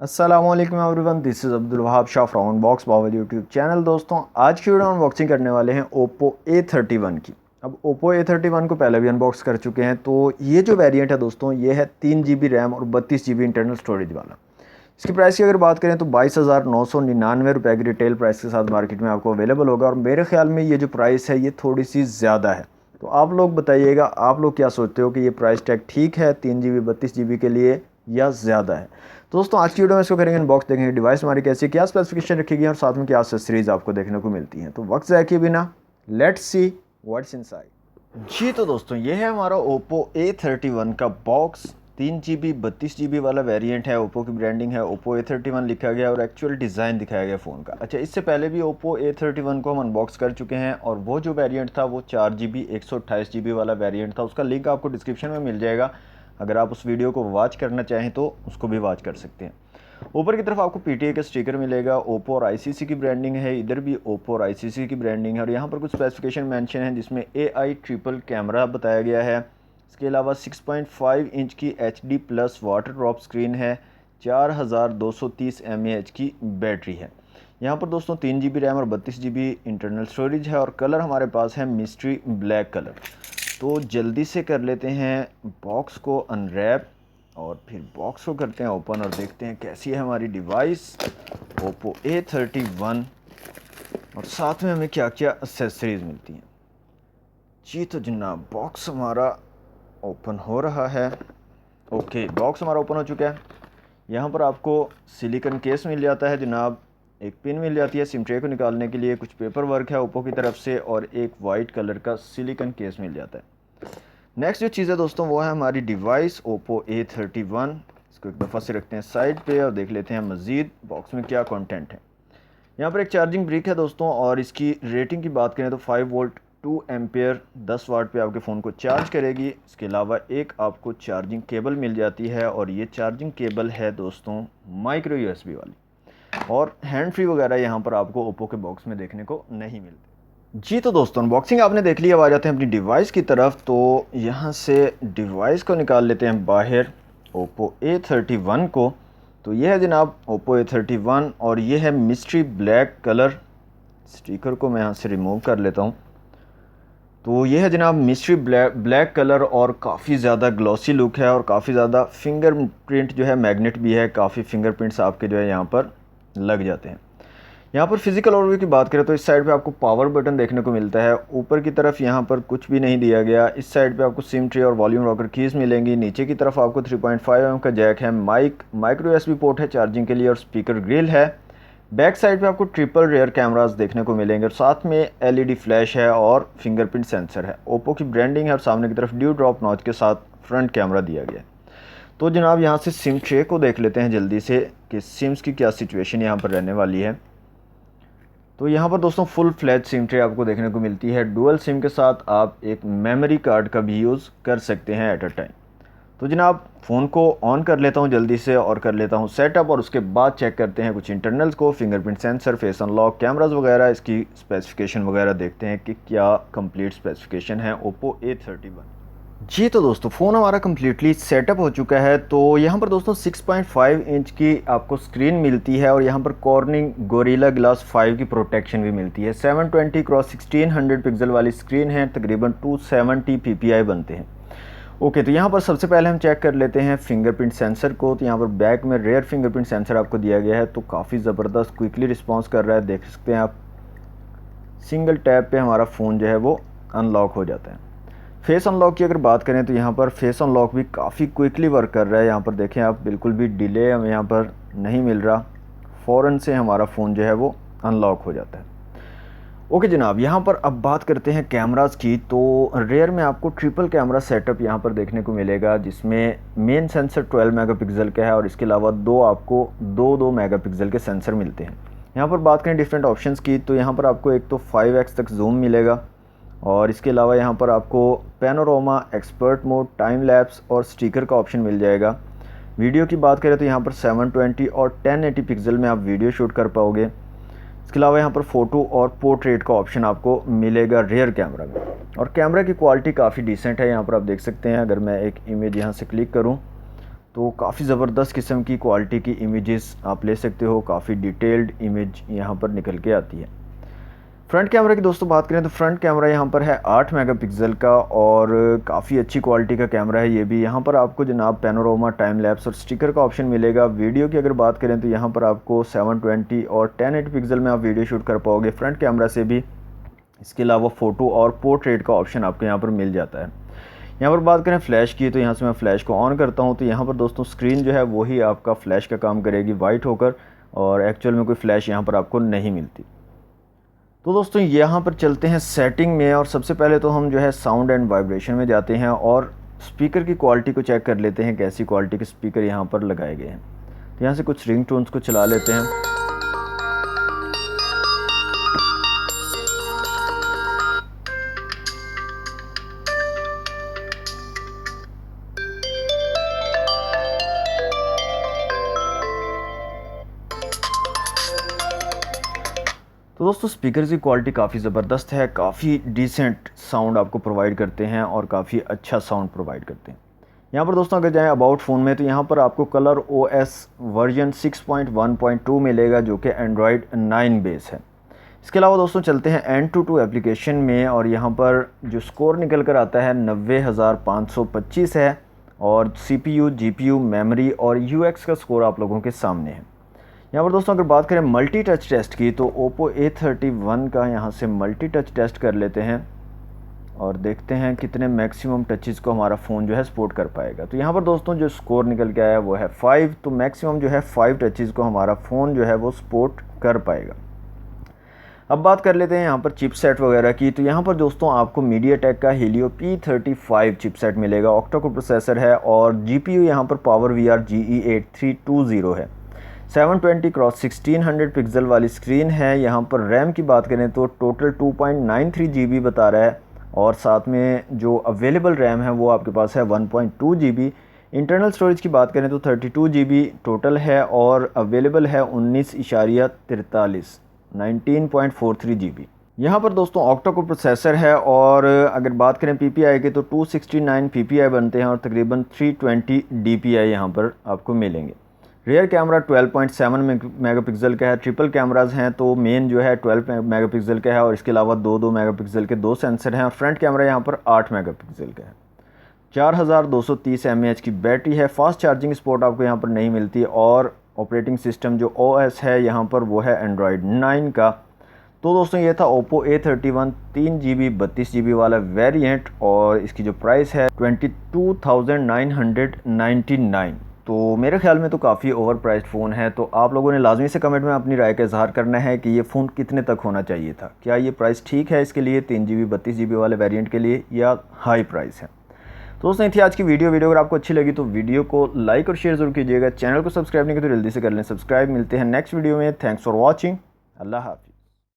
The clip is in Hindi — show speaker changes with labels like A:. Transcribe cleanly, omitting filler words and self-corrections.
A: अस्सलामुअलैकुम everyone, this is Abdul Wahab Shah from box power YouTube channel. दोस्तों, आज की वीडियो में अनबॉक्सिंग करने वाले हैं ओप्पो A31 की। अब ओप्पो A31 को पहले भी अनबॉक्स कर चुके हैं। तो ये जो वेरिएंट है दोस्तों, ये है 3 GB रैम और 32 GB इंटरनल स्टोरेज वाला। इसकी प्राइस की अगर बात करें तो 22,999 रुपये की रिटेल प्राइस के साथ मार्केट में आपको अवेलेबल होगा। और मेरे ख्याल में ये जो प्राइस है ये थोड़ी सी ज़्यादा है। तो आप लोग बताइएगा, आप लोग क्या सोचते हो कि ये प्राइस टैग ठीक है 3 GB 32 GB के लिए या ज़्यादा है? दोस्तों, आज की वीडियो में इसको करेंगे अनबॉक्स, देखेंगे डिवाइस हमारी कैसी, क्या स्पेसिफिकेशन रखी गई और साथ में क्या एक्सेसरीज आपको देखने को मिलती हैं। तो वक्त ज़ाया किए बिना लेट्स सी व्हाट्स इनसाइड। जी तो दोस्तों, ये है हमारा ओप्पो A31 का बॉक्स। 3 GB 32 GB वाला वेरिएंट है। ओप्पो की ब्रांडिंग है, ओप्पो A31 लिखा गया और एक्चुअल डिज़ाइन दिखाया गया फ़ोन का। अच्छा, इससे पहले भी ओप्पो A31 को हम अनबॉक्स कर चुके हैं और वो जो वेरिएंट था वो 4 GB 128 GB वाला वेरिएंट था। उसका लिंक आपको डिस्क्रिप्शन में मिल जाएगा। अगर आप उस वीडियो को वॉच करना चाहें तो उसको भी वॉच कर सकते हैं। ऊपर की तरफ आपको PTA का स्टिकर मिलेगा। ओप्पो और ICC की ब्रांडिंग है, इधर भी ओप्पो और ICC की ब्रांडिंग है। और यहाँ पर कुछ स्पेसिफिकेशन मेंशन है जिसमें AI ट्रिपल कैमरा बताया गया है। इसके अलावा 6.5 इंच की HD plus water drop screen है। 4230 mAh की बैटरी है। यहाँ पर दोस्तों 3 GB रैम और 32 GB इंटरनल स्टोरेज है और कलर हमारे पास है मिस्ट्री ब्लैक कलर। तो जल्दी से कर लेते हैं बॉक्स को अनरैप और फिर बॉक्स को करते हैं ओपन और देखते हैं कैसी है हमारी डिवाइस ओप्पो A31 और साथ में हमें क्या क्या एक्सेसरीज मिलती हैं। जी तो जनाब, बॉक्स हमारा ओपन हो रहा है। ओके, बॉक्स हमारा ओपन हो चुका है। यहाँ पर आपको सिलिकॉन केस मिल जाता है जनाब, एक पिन मिल जाती है सिम ट्रे को निकालने के लिए, कुछ पेपर वर्क है ओप्पो की तरफ से और एक वाइट कलर का सिलिकॉन केस मिल जाता है। नेक्स्ट जो चीज़ है दोस्तों वो है हमारी डिवाइस ओप्पो A31। इसको एक दफ़ा से रखते हैं साइड पे और देख लेते हैं मज़ीद बॉक्स में क्या कंटेंट है। यहाँ पर एक चार्जिंग ब्रिक है दोस्तों और इसकी रेटिंग की बात करें तो 5 वोल्ट 2 एम्पेयर 10 वाट पे आपके फ़ोन को चार्ज करेगी। इसके अलावा एक आपको चार्जिंग केबल मिल जाती है और ये चार्जिंग केबल है दोस्तों माइक्रो USB वाली। और हैंड फ्री वगैरह यहाँ पर आपको ओप्पो के बॉक्स में देखने को नहीं मिलती। जी तो दोस्तों, अनबॉक्सिंग आपने देख लिया। आ जाते हैं अपनी डिवाइस की तरफ। तो यहाँ से डिवाइस को निकाल लेते हैं बाहर, ओप्पो A31 को। तो ये है जनाब ओप्पो A31 और ये है मिस्ट्री ब्लैक कलर। स्टिकर को मैं यहाँ से रिमूव कर लेता हूँ। तो ये है जनाब मिस्ट्री ब्लैक कलर और काफ़ी ज़्यादा ग्लॉसी लुक है और काफ़ी ज़्यादा फिंगरप्रिंट जो है मैग्नेट भी है, काफ़ी फिंगरप्रिंट्स आपके जो है यहाँ पर लग जाते हैं। यहाँ पर फिजिकल ओवरव्यू की बात करें तो इस साइड पे आपको पावर बटन देखने को मिलता है। ऊपर की तरफ यहाँ पर कुछ भी नहीं दिया गया। इस साइड पे आपको सिम ट्रे और वॉल्यूम रॉकर कीज़ मिलेंगी। नीचे की तरफ आपको 3.5 mm का जैक है, माइक्रो USB पोर्ट है चार्जिंग के लिए और स्पीकर ग्रिल है। बैक साइड पे आपको ट्रिपल रेयर कैमरास देखने को मिलेंगे और साथ में LED फ्लैश है और फिंगरप्रिंट सेंसर है। ओप्पो की ब्रांडिंग है और सामने की तरफ ड्यू ड्रॉप नॉच के साथ फ्रंट कैमरा दिया गया है। तो जनाब यहाँ से सिम ट्रे को देख लेते हैं जल्दी से कि सिम्स की क्या सिचुएशन यहाँ पर रहने वाली है। तो यहाँ पर दोस्तों फुल फ्लैज सिम ट्रे आपको देखने को मिलती है। डुअल सिम के साथ आप एक मेमोरी कार्ड का भी यूज़ कर सकते हैं एट अ टाइम। तो जनाब फ़ोन को ऑन कर लेता हूँ जल्दी से और कर लेता हूँ सेटअप और उसके बाद चेक करते हैं कुछ इंटरनल्स को, fingerprint sensor, face unlock, cameras वगैरह, इसकी स्पेसिफिकेशन वगैरह देखते हैं कि क्या कंप्लीट स्पेसिफिकेशन है ओप्पो A31। जी तो दोस्तों, फ़ोन हमारा कम्प्लीटली सेटअप हो चुका है। तो यहाँ पर दोस्तों 6.5 इंच की आपको स्क्रीन मिलती है और यहाँ पर कॉर्निंग गोरिल्ला ग्लास 5 की प्रोटेक्शन भी मिलती है। 720x1600 पिक्सल वाली स्क्रीन है, तकरीबन 270 ppi बनते हैं। ओके, तो यहाँ पर सबसे पहले हम चेक कर लेते हैं फिंगरप्रिंट सेंसर को। तो यहाँ पर बैक में रेयर फिंगरप्रिंट सेंसर आपको दिया गया है। तो काफ़ी ज़बरदस्त क्विकली रिस्पॉन्स कर रहा है, देख सकते हैं आप। सिंगल टैप पे हमारा फ़ोन जो है वो अनलॉक हो जाता है। फेस अनलॉक की अगर बात करें तो यहाँ पर फेस अनलॉक भी काफ़ी क्विकली वर्क कर रहा है। यहाँ पर देखें आप, बिल्कुल भी डिले हमें यहाँ पर नहीं मिल रहा, फ़ौरन से हमारा फ़ोन जो है वो अनलॉक हो जाता है। ओके जनाब, यहाँ पर अब बात करते हैं कैमरास की। तो रेयर में आपको ट्रिपल कैमरा सेटअप यहाँ पर देखने को मिलेगा जिसमें मेन सेंसर 12 मेगापिक्सल का है और इसके अलावा दो आपको 2 मेगापिक्सल के सेंसर मिलते हैं। यहाँ पर बात करें डिफरेंट ऑप्शंस की तो यहाँ पर आपको एक तो 5x तक जूम मिलेगा और इसके अलावा यहाँ पर आपको panorama, expert mode, time lapse और स्टिकर का ऑप्शन मिल जाएगा। वीडियो की बात करें तो यहाँ पर 720 और 1080 पिक्सल में आप वीडियो शूट कर पाओगे। इसके अलावा यहाँ पर फ़ोटो और पोर्ट्रेट का ऑप्शन आपको मिलेगा रेयर कैमरा में और कैमरा की क्वालिटी काफ़ी डिसेंट है। यहाँ पर आप देख सकते हैं, अगर मैं एक इमेज यहाँ से क्लिक करूँ तो काफ़ी ज़बरदस्त किस्म की क्वालिटी की इमेजेस आप ले सकते हो, काफ़ी डिटेल्ड इमेज यहाँ पर निकल के आती है। फ्रंट कैमरा की दोस्तों बात करें तो फ्रंट कैमरा यहाँ पर है 8 मेगापिक्सल का और काफ़ी अच्छी क्वालिटी का कैमरा है ये भी। यहाँ पर आपको जनाब पैनोरामा, टाइम लैप्स और स्टिकर का ऑप्शन मिलेगा। वीडियो की अगर बात करें तो यहाँ पर आपको 720 और 1080 पिक्सल में आप वीडियो शूट कर पाओगे फ्रंट कैमरा से भी। इसके अलावा फ़ोटो और पोर्ट्रेट का ऑप्शन आपको यहाँ पर मिल जाता है। यहाँ पर बात करें फ़्लैश की तो यहाँ से मैं फ़्लैश को ऑन करता हूँ तो यहाँ पर दोस्तों स्क्रीन जो है वही आपका फ़्लैश का काम करेगी वाइट होकर, और एक्चुअल में कोई फ़्लैश यहाँ पर आपको नहीं मिलती। तो दोस्तों यहाँ पर चलते हैं सेटिंग में, और सबसे पहले तो हम जो है साउंड एंड वाइब्रेशन में जाते हैं और स्पीकर की क्वालिटी को चेक कर लेते हैं कैसी क्वालिटी के स्पीकर यहाँ पर लगाए गए हैं। तो यहाँ से कुछ रिंग टोन्स को चला लेते हैं। तो दोस्तों स्पीकर की क्वालिटी काफ़ी ज़बरदस्त है, काफ़ी डिसेंट साउंड आपको प्रोवाइड करते हैं और काफ़ी अच्छा साउंड प्रोवाइड करते हैं। यहाँ पर दोस्तों अगर जाएँ अबाउट फ़ोन में तो यहाँ पर आपको कलर OS वर्जन 6.1.2 मिलेगा जो कि एंड्रॉयड 9 बेस है। इसके अलावा दोस्तों चलते हैं AnTuTu एप्लीकेशन में, और यहाँ पर जो स्कोर निकल कर आता है 90,525 है, और CPU, GPU, मेमोरी और UX का स्कोर आप लोगों के सामने है। यहाँ पर दोस्तों अगर बात करें मल्टी टच टेस्ट की तो Oppo A31 का यहाँ से मल्टी टच टेस्ट कर लेते हैं और देखते हैं कितने मैक्सिमम टचेस को हमारा फ़ोन जो है सपोर्ट कर पाएगा। तो यहाँ पर दोस्तों जो स्कोर निकल के आया वो है 5, तो मैक्सिमम जो है 5 टचेस को हमारा फ़ोन जो है वो सपोर्ट कर पाएगा। अब बात कर लेते हैं यहाँ पर चिपसेट वगैरह की। तो यहाँ पर दोस्तों आपको MediaTek का Helio P35 चिपसेट मिलेगा, ऑक्टा कोर प्रोसेसर है, और GPU यहाँ पर PowerVR GE8320 है। 720x1600 पिक्सल वाली स्क्रीन है। यहाँ पर रैम की बात करें तो टोटल 2.93 GB बता रहा है, और साथ में जो अवेलेबल रैम है वो आपके पास है 1.2 GB। इंटरनल स्टोरेज की बात करें तो 32 GB टोटल है, और अवेलेबल है 19.43 19.43 GB। यहाँ पर दोस्तों ऑक्टा कोर प्रोसेसर है, और अगर बात करें PPI के तो 269 PPI बनते हैं और तकरीबन 320 DPI यहाँ पर आपको मिलेंगे। रियर कैमरा 12.7 मेगापिक्सल का है। ट्रिपल कैमराज हैं तो मेन जो है 12 मेगापिक्सल का है, और इसके अलावा 2 मेगापिक्सल के 2 सेंसर हैं, और फ्रंट कैमरा यहाँ पर 8 मेगापिक्सल का है। 4230 mAh की बैटरी है। फास्ट चार्जिंग सपोर्ट आपको यहाँ पर नहीं मिलती, और ऑपरेटिंग सिस्टम जो OS है यहाँ पर वो है एंड्रॉयड 9 का। तो दोस्तों ये था Oppo A31 3GB 32GB वाला वेरिएंट, और इसकी जो प्राइस है 22,999। तो मेरे ख्याल में तो काफ़ी ओवर प्राइस्ड फ़ोन है। तो आप लोगों ने लाजमी से कमेंट में अपनी राय का इजहार करना है कि ये फ़ोन कितने तक होना चाहिए था। क्या ये प्राइस ठीक है इसके लिए 3GB 32GB वाले वेरिएंट के लिए, या हाई प्राइस है। तो दोस्तों थी आज की वीडियो अगर आपको अच्छी लगी तो वीडियो को लाइक और शेयर ज़रूर कीजिएगा। चैनल को सब्सक्राइब नहीं किया तो जल्दी से कर लें सब्सक्राइब। मिलते हैं नेक्स्ट वीडियो में। Thanks for watching. अल्लाह हाफ़िज़।